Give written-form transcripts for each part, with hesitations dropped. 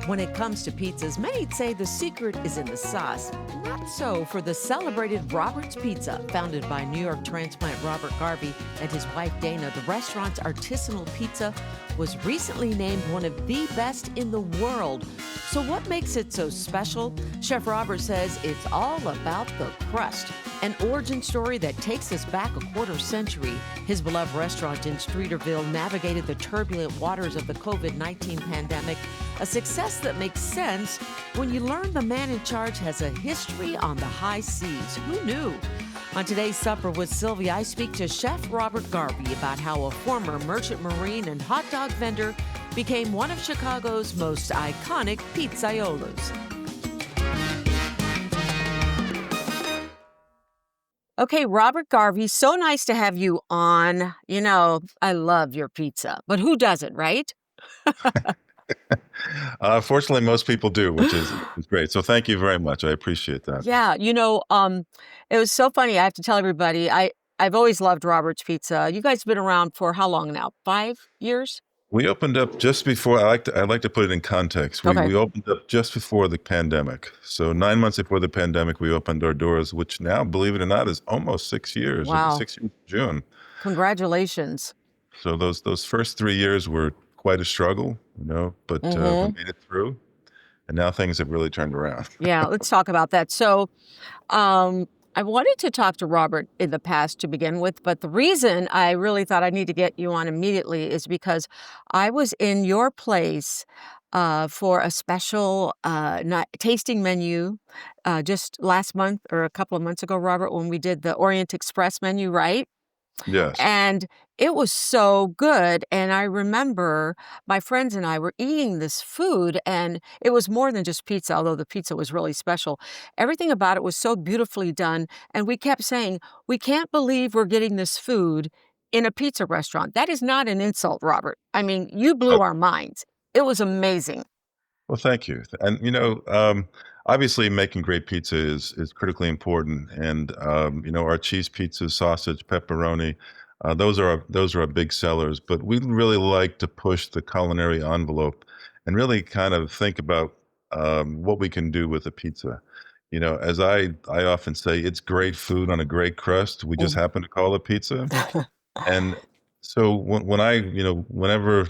When it comes to pizzas, many say the secret is in the sauce. Not so for the celebrated Robert's Pizza. Founded by New York transplant Robert Garvey and his wife Dana, the restaurant's artisanal pizza was recently named one of the best in the world. So what makes it so special? Chef Robert says it's all about the crust. An origin story that takes us back a quarter century. His beloved restaurant in Streeterville navigated the turbulent waters of the COVID-19 pandemic, a success that makes sense when you learn the man in charge has a history on the high seas. Who knew? On today's Supper with Sylvia, I speak to Chef Robert Garvey about how a former merchant marine and hot dog vendor became one of Chicago's most iconic pizzaiolos. Okay, Robert Garvey, so nice to have you on. You know, I love your pizza, but who doesn't, right? Fortunately, most people do, which is great. So thank you very much. I appreciate that. Yeah, it was so funny. I have to tell everybody, I've always loved Robert's Pizza. You guys have been around for how long now? 5 years? We opened up just before. I like to put it in context. We Okay. we opened up just before the pandemic. So 9 months before the pandemic, we opened our doors, which now, believe it or not, is almost 6 years. It'll be Wow. 6 years in June. Congratulations. So those first 3 years were quite a struggle, but we Mm-hmm. made it through, and now things have really turned around. Yeah, let's talk about that. So, I wanted to talk to Robert in the past to begin with, but the reason I really thought I need to get you on immediately is because I was in your place for a special tasting menu just last month or a couple of months ago, Robert, when we did the Orient Express menu, right? Yes. And it was so good. And I remember my friends and I were eating this food, and it was more than just pizza, although the pizza was really special. Everything about it was so beautifully done. And we kept saying, we can't believe we're getting this food in a pizza restaurant. That is not an insult, Robert. I mean, you blew our minds. It was amazing. Well, thank you. And obviously, making great pizza is critically important. And our cheese pizza, sausage, pepperoni, those are our big sellers. But we really like to push the culinary envelope and really kind of think about what we can do with a pizza. As I often say, it's great food on a great crust. We just happen to call it pizza. And so whenever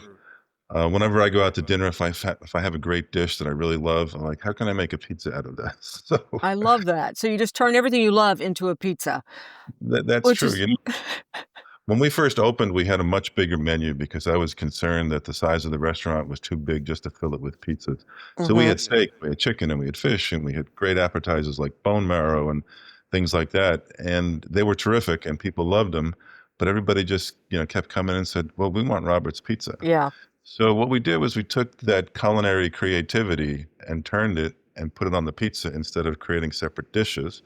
I go out to dinner, if I have a great dish that I really love, I'm like, how can I make a pizza out of that? So I love that. So you just turn everything you love into a pizza, that's which true. is, When we first opened, we had a much bigger menu because I was concerned that the size of the restaurant was too big just to fill it with pizzas. So we Mhm. had steak, we had chicken, and we had fish, and we had great appetizers like bone marrow and things like that. And they were terrific, and people loved them. But everybody just kept coming and said, "Well, we want Robert's Pizza." Yeah. So what we did was we took that culinary creativity and turned it and put it on the pizza instead of creating separate dishes.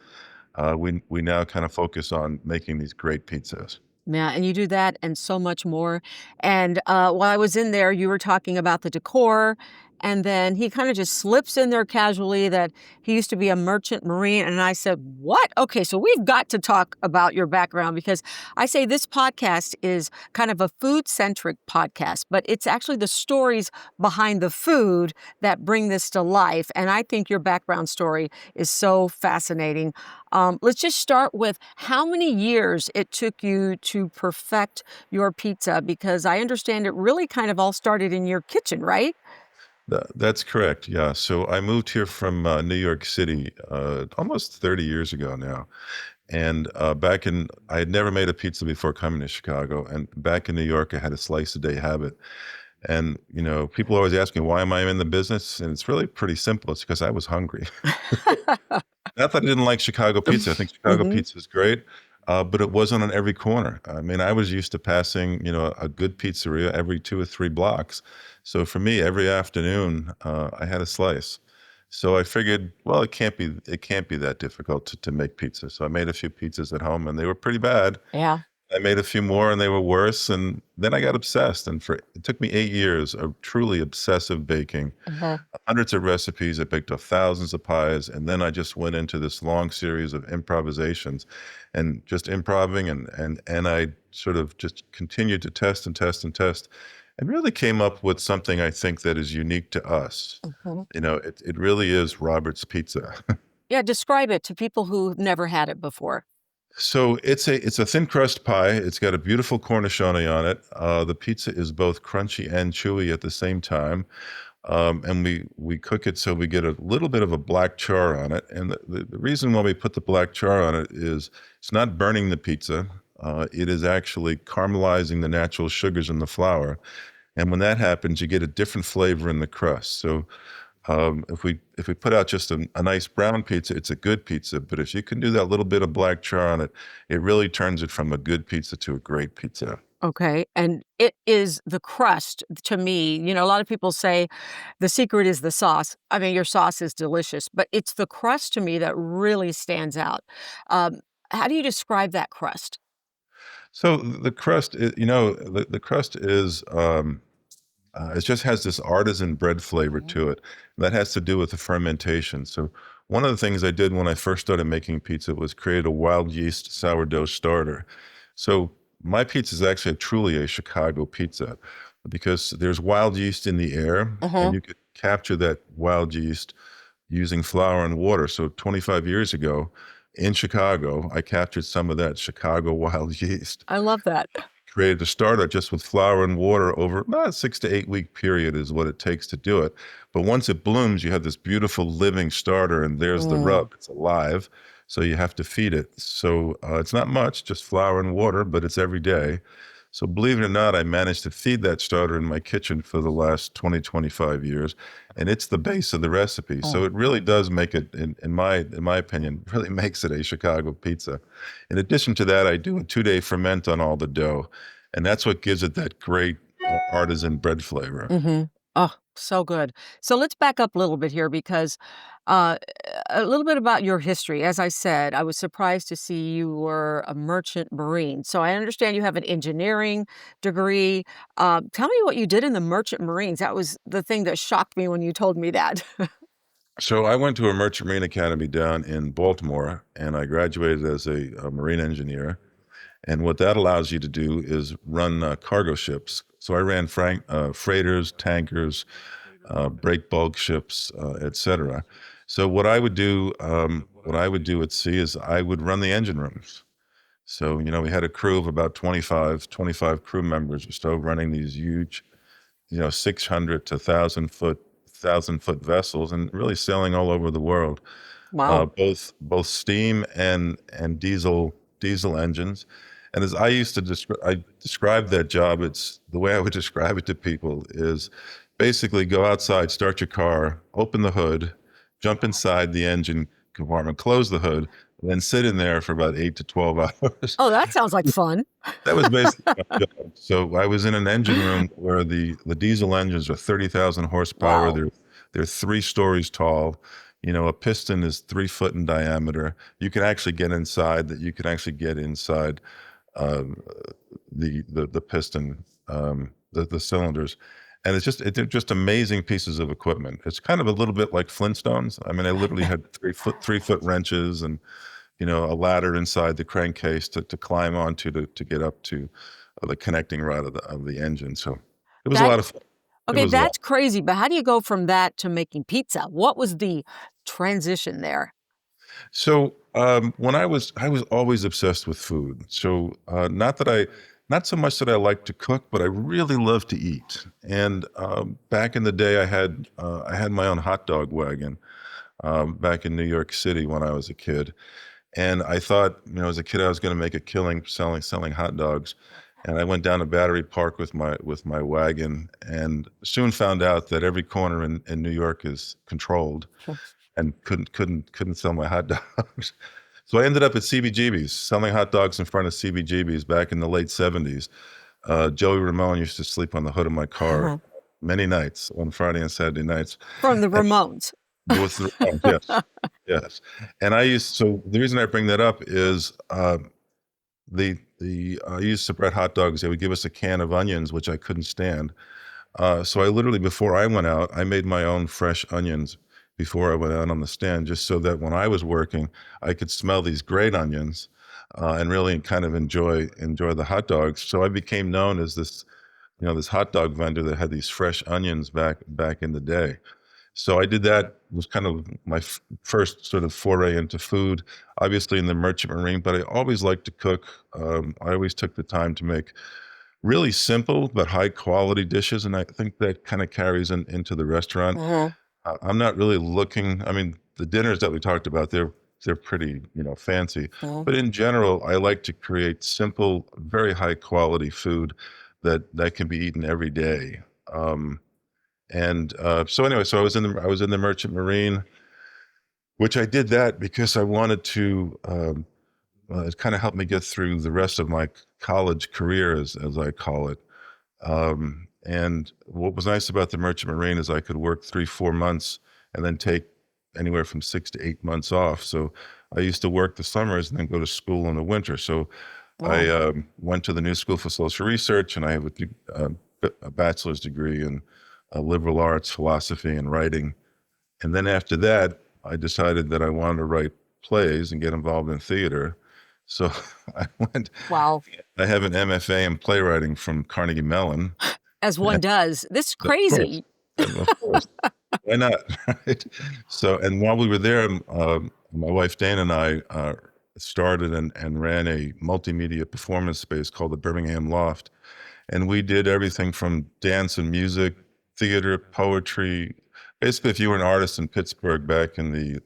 We now kind of focus on making these great pizzas. Yeah, and you do that and so much more. And while I was in there, you were talking about the decor, and then he kind of just slips in there casually that he used to be a merchant marine. And I said, "What? Okay, so we've got to talk about your background because I say this podcast is kind of a food centric podcast, but it's actually the stories behind the food that bring this to life. And I think your background story is so fascinating. Let's just start with how many years it took you to perfect your pizza, because I understand it really kind of all started in your kitchen, right? That's correct. Yeah. So I moved here from New York City almost 30 years ago now. And I had never made a pizza before coming to Chicago. And back in New York, I had a slice a day habit. And, people always ask me, why am I in the business? And it's really pretty simple. It's because I was hungry. Not that I didn't like Chicago pizza. I think Chicago Hmm. pizza is great, but it wasn't on every corner. I mean, I was used to passing, a good pizzeria every 2 or 3 blocks. So for me, every afternoon, I had a slice. So I figured, well, it can't be that difficult to make pizza. So I made a few pizzas at home, and they were pretty bad. Yeah. I made a few more and they were worse. And then I got obsessed. And it took me 8 years of truly obsessive baking, Uh-huh. hundreds of recipes. I baked off thousands of pies. And then I just went into this long series of improvisations and just improving. And I sort of just continued to test and test and test. and really came up with something I think that is unique to us. Mhm. It really is Robert's Pizza. Yeah, describe it to people who've never had it before. So it's a thin crust pie. It's got a beautiful cornicione on it. The pizza is both crunchy and chewy at the same time. And we cook it so we get a little bit of a black char on it. And the reason why we put the black char on it is it's not burning the pizza. It is actually caramelizing the natural sugars in the flour. And when that happens, you get a different flavor in the crust. So if we put out just a nice brown pizza, it's a good pizza. But if you can do that little bit of black char on it, it really turns it from a good pizza to a great pizza. Okay, and it is the crust to me, a lot of people say the secret is the sauce. I mean, your sauce is delicious, but it's the crust to me that really stands out. Um, how do you describe that crust? So the crust, the crust is it just has this artisan bread flavor Mhm. to it. That has to do with the fermentation. So one of the things I did when I first started making pizza was create a wild yeast sourdough starter. So my pizza is actually truly a Chicago pizza because there's wild yeast in the air, and Mhm. you could capture that wild yeast using flour and water. So 25 years ago in Chicago, I captured some of that Chicago wild yeast, I love that. created a starter just with flour and water over about a 6 to 8 week period is what it takes to do it. But once it blooms, you have this beautiful living starter, and there's the Mm. rub. It's alive, so you have to feed it. So it's not much, just flour and water, but it's every day. So believe it or not, I managed to feed that starter in my kitchen for the last 20, 25 years, and it's the base of the recipe. So Oh. it really does make it, in my opinion, really makes it a Chicago pizza. In addition to that, I do a 2-day ferment on all the dough, and that's what gives it that great artisan bread flavor. Mhm. Oh, so good. So let's back up a little bit here because uh, a little bit about your history. As I said, I was surprised to see you were a merchant marine. So I understand you have an engineering degree. Tell me what you did in the merchant marines. That was the thing that shocked me when you told me that. So I went to a merchant marine academy down in Baltimore, and I graduated as a marine engineer. And what that allows you to do is run cargo ships. So I ran freighters, tankers, break bulk ships, etc. So what I would do at sea is I would run the engine rooms. So, we had a crew of about 25 crew members or so running these huge, 600 to 1,000 foot vessels and really sailing all over the world, Wow. both steam and diesel engines. And as I used to describe that job, it's the way I would describe it to people is basically go outside, start your car, open the hood, jump inside the engine compartment, close the hood, and then sit in there for about 8 to 12 hours. Oh, that sounds like fun. That was basically my job. So I was in an engine room where the diesel engines are 30,000 horsepower. Wow. They're 3 stories tall. A piston is 3 foot in diameter. You can actually get inside that. You can actually get inside um, the piston, the cylinders, and they're just amazing pieces of equipment. It's kind of a little bit like Flintstones. I mean, I literally had 3 foot wrenches and a ladder inside the crankcase to climb onto to get up to the connecting rod of the engine. So it was a That lot of fun. It okay, was a lot. that's crazy, but how do you go from that to making pizza? What was the transition there? So when I was always obsessed with food. So not so much that I like to cook, but I really love to eat. And back in the day, I had my own hot dog wagon back in New York City when I was a kid. And I thought, as a kid, I was going to make a killing selling hot dogs. And I went down to Battery Park with my wagon, and soon found out that every corner in New York is controlled, and couldn't sell my hot dogs. So I ended up at CBGB's selling hot dogs in front of CBGB's back in the late '70s. Joey Ramone used to sleep on the hood of my car many nights on Friday and Saturday nights. From the And Ramones. with the yes, yes. And so the reason I bring that up is the I used to bread hot dogs. They would give us a can of onions, which I couldn't stand. So I literally, before I went out, I made my own fresh onions before I went out on the stand, just so that when I was working, I could smell these great onions and really kind of enjoy the hot dogs. So I became known as this this hot dog vendor that had these fresh onions back in the day. So I did that. Was kind of my first sort of foray into food, obviously in the merchant marine, but I always liked to cook. I always took the time to make really simple but high quality dishes, and I think that kind of carries into the restaurant. Mhm, I'm not really looking. I mean, the dinners that we talked about, they're pretty, fancy. mhm. But in general, I like to create simple, very high quality food that can be eaten every day. And so anyway, so I was in the merchant marine, which I did that because I wanted to. It kind of helped me get through the rest of my college career, as I call it. And what was nice about the Merchant Marine is I could work 3, 4 months and then take anywhere from 6 to 8 months off. So I used to work the summers and then go to school in the winter. So I Wow. went to the New School for Social Research, and I have a bachelor's degree in liberal arts, philosophy, and writing. And then after that, I decided that I wanted to write plays and get involved in theater. So I went. Wow. I have an MFA in playwriting from Carnegie Mellon. As one does. This is Of course. crazy. Of course. Why not? Right? So, and while we were there, my wife Dana and I started and ran a multimedia performance space called the Birmingham Loft. And we did everything from dance and music, theater, poetry. Basically, if you were an artist in Pittsburgh back in the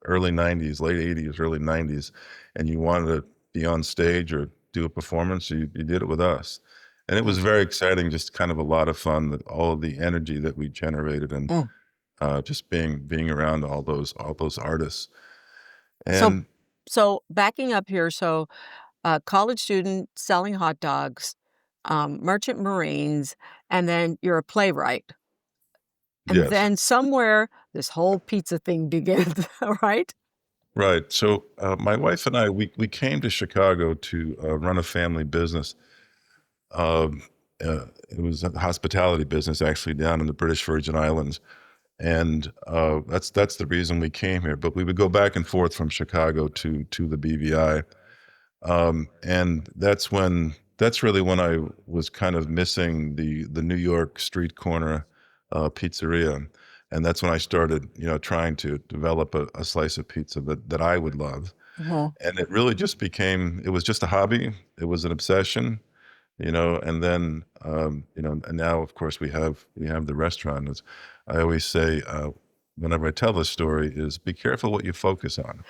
early 90s, late 80s, early 90s, and you wanted to be on stage or do a performance, you did it with us. And it was very exciting, just kind of a lot of fun, that all of the energy that we generated, and Mm. just being around all those artists. So And so backing up here, so, college student selling hot dogs, merchant marines, and then you're a playwright, and yes, then somewhere this whole pizza thing begins, right? right. So my wife and I, we came to Chicago to run a family business. Um, it was a hospitality business, actually, down in the British Virgin Islands, and that's the reason we came here. But we would go back and forth from Chicago to the BVI, and that's really when I was kind of missing the New York street corner pizzeria, and that's when I started, trying to develop a slice of pizza that I would love. Mhm. And it really just became, it was just a hobby. It was an obsession, and then, and now of course we have the restaurant. As I always say, whenever I tell this story, is be careful what you focus on.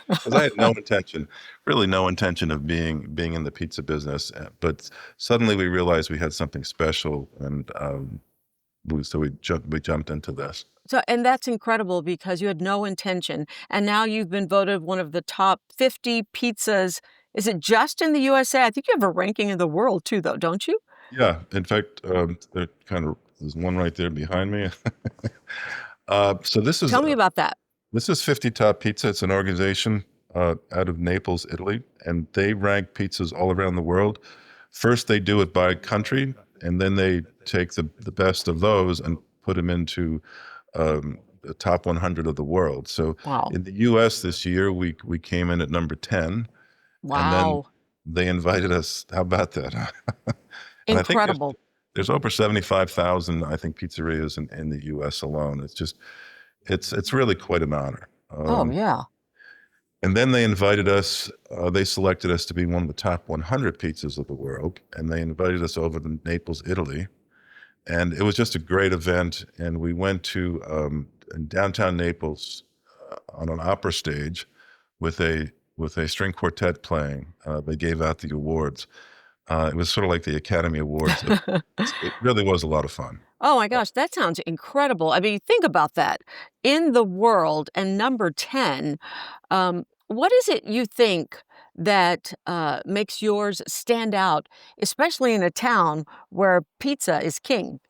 Because I had no intention, really no intention of being in the pizza business. But suddenly we realized we had something special, and so we jumped into this. So and that's incredible because you had no intention, and now you've been voted one of the top 50 pizzas. Is it just in the USA? I think you have a ranking in the world too, though, don't you? Yeah, in fact, there's one right there behind me. So Tell me about that. this is 50 Top Pizza. It's an organization out of Naples, Italy, and they rank pizzas all around the world. First, they do it by country, and then they take the best of those and put them into the top 100 of the world. So Wow. in the U.S. this year, we came in at number 10, and then Wow. they invited us. How about that? And I think there's Incredible. there's over 75,000, I think, pizzerias in the U.S. alone. It's really quite an honor. Oh, yeah. And then they invited us. They selected us to be one of the top 100 pizzas of the world, and they invited us over to Naples, Italy. And it was just a great event. And we went to in downtown Naples on an opera stage with a string quartet playing. They gave out the awards. It was sort of like the Academy Awards. It really was a lot of fun. Oh my gosh, that sounds incredible. I mean, think about that. In the world and number 10, what is it you think that makes yours stand out, especially in a town where pizza is king?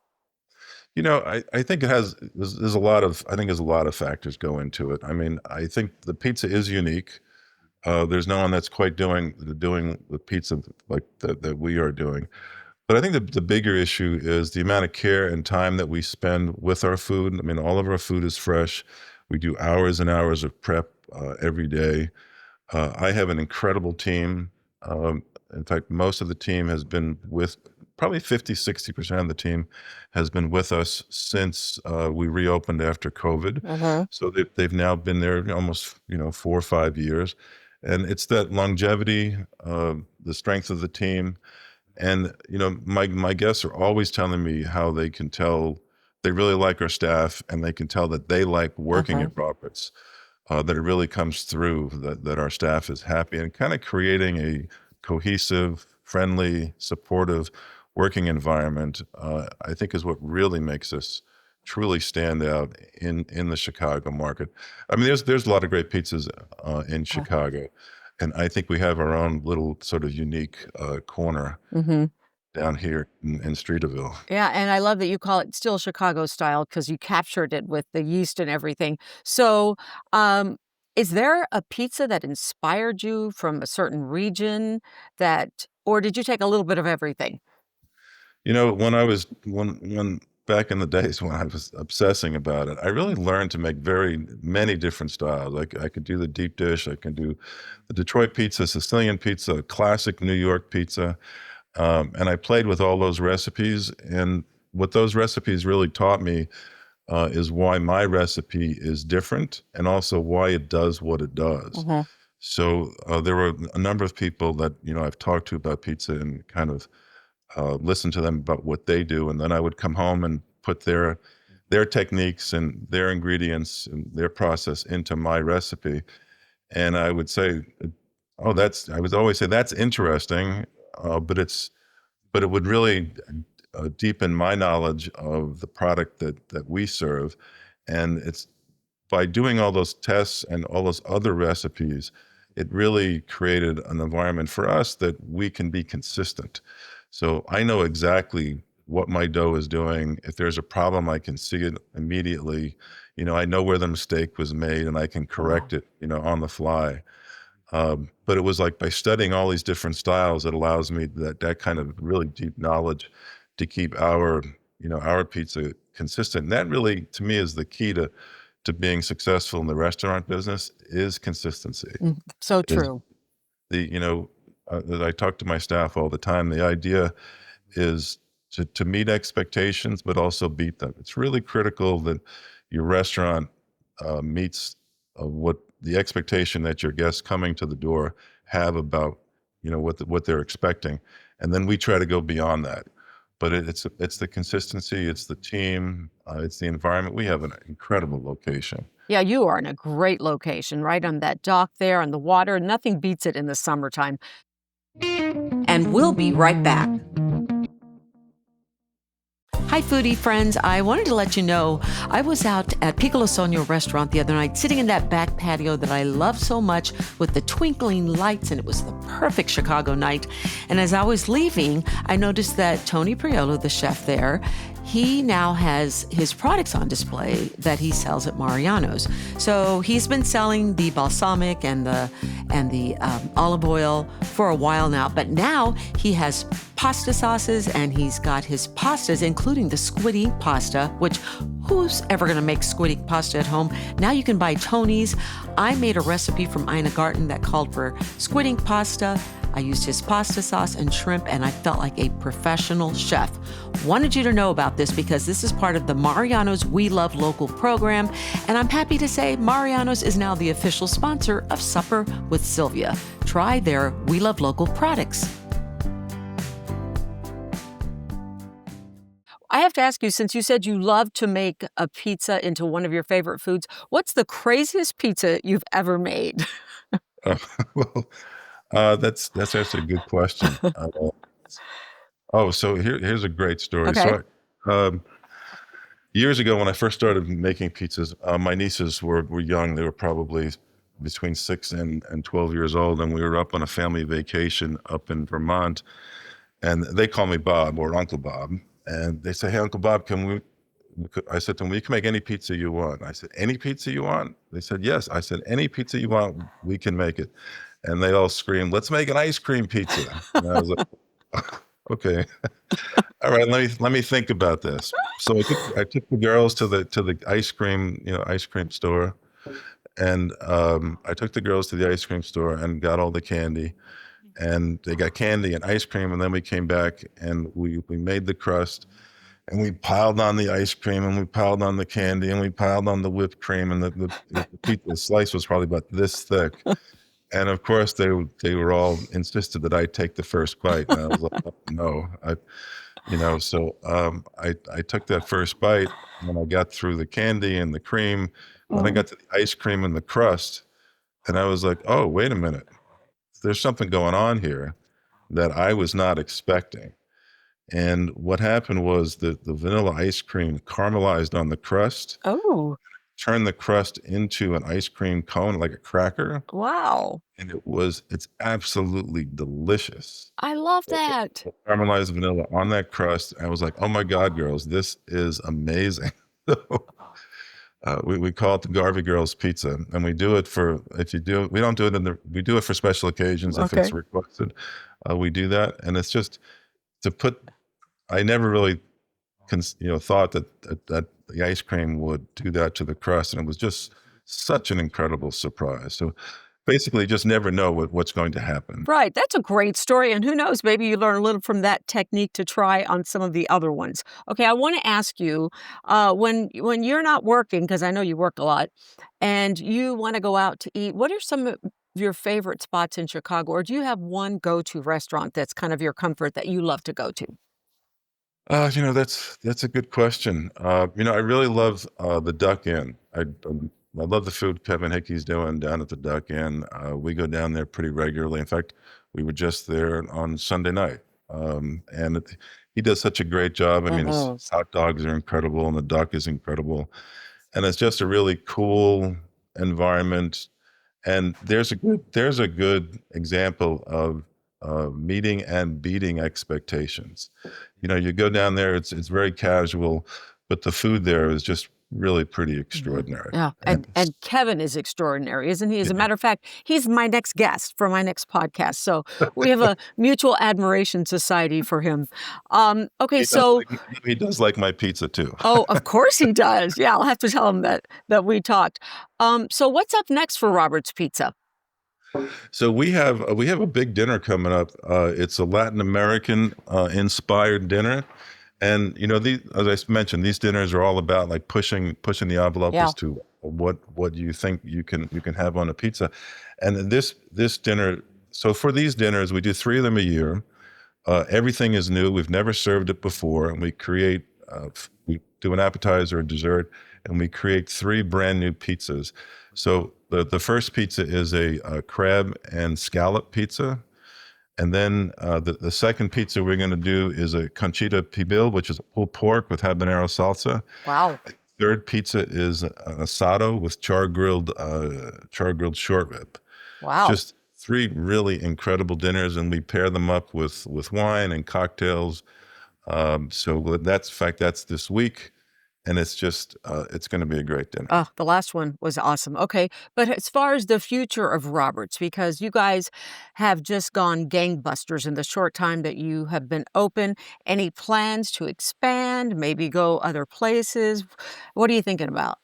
I think there's a lot of I think there's a lot of factors go into it. I mean, I think the pizza is unique. There's no one that's quite doing the pizza like that we are doing. But I think the bigger issue is the amount of care and time that we spend with our food. I mean, all of our food is fresh. We do hours and hours of prep every day. I have an incredible team. In fact, most of the team has been with probably 50, 60% of the team has been with us since we reopened after COVID. Uh-huh. So they've now been there almost, 4 or 5 years. And it's that longevity, the strength of the team. And, my guests are always telling me how they can tell they really like our staff and they can tell that they like working Uh-huh. at Roberts, that it really comes through that our staff is happy and kind of creating a cohesive, friendly, supportive working environment, I think is what really makes us truly stand out in the Chicago market. I mean, there's a lot of great pizzas in Chicago, and I think we have our own little sort of unique corner Mm-hmm. down here in Streeterville. Yeah, and I love that you call it still Chicago style because you captured it with the yeast and everything. So, um, is there a pizza that inspired you from a certain region or did you take a little bit of everything? When I was when back in the days when I was obsessing about it, I really learned to make very many different styles. Like I could do the deep dish, I can do the Detroit pizza, Sicilian pizza, classic New York pizza, and I played with all those recipes. And what those recipes really taught me is why my recipe is different, and also why it does what it does. Mhm. So there were a number of people that I've talked to about pizza and kind of listen to them about what they do, and then I would come home and put their techniques and their ingredients and their process into my recipe. And I would say, "Oh, I would always say that's interesting, but it would really deepen my knowledge of the product that we serve." And it's by doing all those tests and all those other recipes, it really created an environment for us that we can be consistent. So I know exactly what my dough is doing. If there's a problem, I can see it immediately. I know where the mistake was made and I can Wow. correct it, on the fly. But it was like by studying all these different styles, it allows me that kind of really deep knowledge to keep our pizza consistent. And that really, to me, is the key to being successful in the restaurant business is consistency. Mm, so Is true. the that I talk to my staff all the time. The idea is to meet expectations, but also beat them. It's really critical that your restaurant meets what the expectation that your guests coming to the door have about what they're expecting, and then we try to go beyond that. But it's the consistency, it's the team, it's the environment. We have an incredible location. Yeah, you are in a great location, right on that dock there on the water. Nothing beats it in the summertime. And we'll be right back. Hi, foodie friends. I wanted to let you know I was out at Piccolo Sonio restaurant the other night, sitting in that back patio that I love so much with the twinkling lights, and it was the perfect Chicago night. And as I was leaving, I noticed that Tony Priolo, the chef there, he now has his products on display that he sells at Mariano's. So he's been selling the balsamic and the olive oil for a while now, but now he has pasta sauces and he's got his pastas, including the squid ink pasta, which who's ever going to make squid ink pasta at home? Now you can buy Tony's. I made a recipe from Ina Garten that called for squid ink pasta. I used his pasta sauce and shrimp, and I felt like a professional chef. Wanted you to know about this because this is part of the Mariano's We Love Local program, and I'm happy to say Mariano's is now the official sponsor of Supper with Sylvia. Try their We Love Local products. I have to ask you, since you said you love to make a pizza into one of your favorite foods, what's the craziest pizza you've ever made? Uh, well, that's actually a good question. Oh, so here's a great story. Okay. Years ago, when I first started making pizzas, my nieces were young. They were probably between 6 and 12 years old, and we were up on a family vacation up in Vermont. And they call me Bob or Uncle Bob. And they say, "Hey, Uncle Bob, can we?" I said to them, "We can make any pizza you want." I said, "Any pizza you want?" They said, "Yes." I said, "Any pizza you want, we can make it." And they all screamed, "Let's make an ice cream pizza." And I was like, "Okay, all right. Let me think about this." So I took the girls to the ice cream store, and I took the girls to the ice cream store and got all the candy. and they got candy and ice cream, and then we came back and we made the crust, and we piled on the ice cream, and we piled on the candy, and we piled on the whipped cream, and the pizza slice was probably about this thick. And of course, they were all insisted that I take the first bite, and I was like, "Oh, no, I took that first bite, and when I got through the candy and the cream, then I Mm. got to the ice cream and the crust, and I was like, oh, wait a minute, there's something going on here that I was not expecting." And what happened was that the vanilla ice cream caramelized on the crust, Oh, turned the crust into an ice cream cone like a cracker, wow. and it's absolutely delicious. I love The that. caramelized vanilla on that crust. I was like, "Oh my God, girls, this is amazing." So, we call it the Garvey Girls Pizza, and we do it for we don't do it we do it for special occasions if it's Okay. requested. We do that, and it's just to put. I never really thought that the ice cream would do that to the crust, and it was just such an incredible surprise. So basically, just never know what's going to happen. Right, that's a great story, and who knows, maybe you learn a little from that technique to try on some of the other ones. Okay, I wanna ask you, when you're not working, because I know you work a lot, and you wanna go out to eat, what are some of your favorite spots in Chicago, or do you have one go-to restaurant that's kind of your comfort that you love to go to? That's a good question. I really love the Duck Inn. I love the food Kevin Hickey's doing down at the Duck Inn. We go down there pretty regularly. In fact, we were just there on Sunday night, and he does such a great job. I mean, his Mhm. hot dogs are incredible, and the duck is incredible, and it's just a really cool environment. And there's a good example of meeting and beating expectations. You go down there, it's very casual, but the food there is just really pretty Mhm. extraordinary. Yeah, And and Kevin is extraordinary, isn't he? As a yeah, matter of fact, he's my next guest for my next podcast, so we have a mutual admiration society for him. Okay, so he does like my pizza too. oh, of course he does. Yeah, I'll have to tell him that we talked. So what's up next for Robert's Pizza? So we have a big dinner coming up. It's a Latin American inspired dinner, and as I mentioned, these dinners are all about like pushing the envelope Yeah. as to what you think you can have on a pizza. And this dinner, so for these dinners, we do 3 of them a year. Everything is new. We've never served it before, and we do an appetizer, a dessert, and we create 3 brand new pizzas. So the first pizza is a crab and scallop pizza, and then the second pizza we're going to do is a conchita pibil, which is pulled pork with habanero salsa. Wow. Third pizza is an asado with char grilled short rib. Wow. Just 3 really incredible dinners, and we pair them up with wine and cocktails. So that's in fact that's this week, and it's going to be a great dinner. Oh, the last one was awesome. Okay. But as far as the future of Roberts, because you guys have just gone gangbusters in the short time that you have been open, any plans to expand, maybe go other places? What are you thinking about?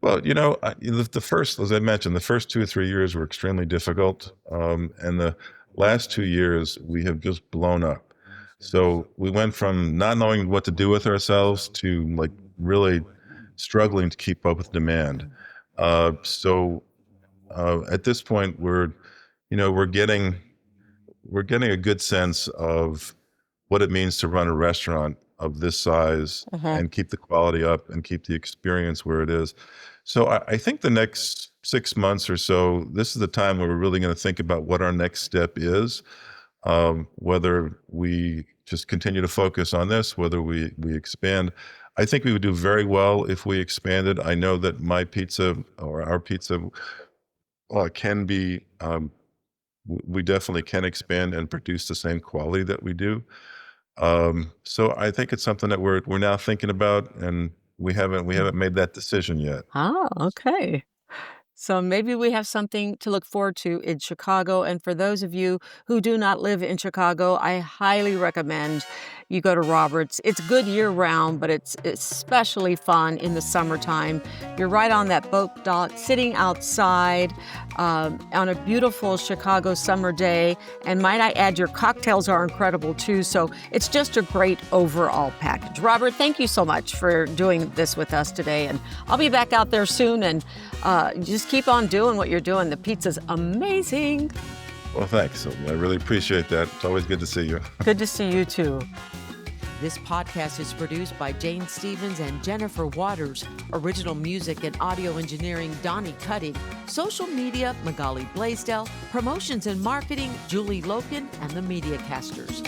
Well, the first, as I mentioned, the first 2 or 3 years were extremely difficult, and the last 2 years we have just blown up. So we went from not knowing what to do with ourselves to like really struggling to keep up with demand. So at this point, you know, we're getting we're getting a good sense of what it means to run a restaurant of this size Mhm. and keep the quality up and keep the experience where it is. So I think the next 6 months or so, this is the time where we're really going to think about what our next step is. Whether we just continue to focus on this, whether we expand. I think we would do very well if we expanded. I know that my pizza or our pizza can be. We definitely can expand and produce the same quality that we do. So I think it's something that we're now thinking about, and we haven't made that decision yet. Ah, okay. So maybe we have something to look forward to in Chicago. And for those of you who do not live in Chicago, I highly recommend you go to Roberts. It's good year round, but it's especially fun in the summertime. You're right on that boat dock, sitting outside on a beautiful Chicago summer day. And might I add, your cocktails are incredible too. So it's just a great overall package. Robert, thank you so much for doing this with us today. And I'll be back out there soon, and just keep on doing what you're doing. The pizza's amazing. Well, thanks. I really appreciate that. It's always good to see you. Good to see you too. This podcast is produced by Jane Stevens and Jennifer Waters. Original music and audio engineering, Donnie Cutting. Social media, Magali Blaisdell. Promotions and marketing, Julie Loken and the Media Casters.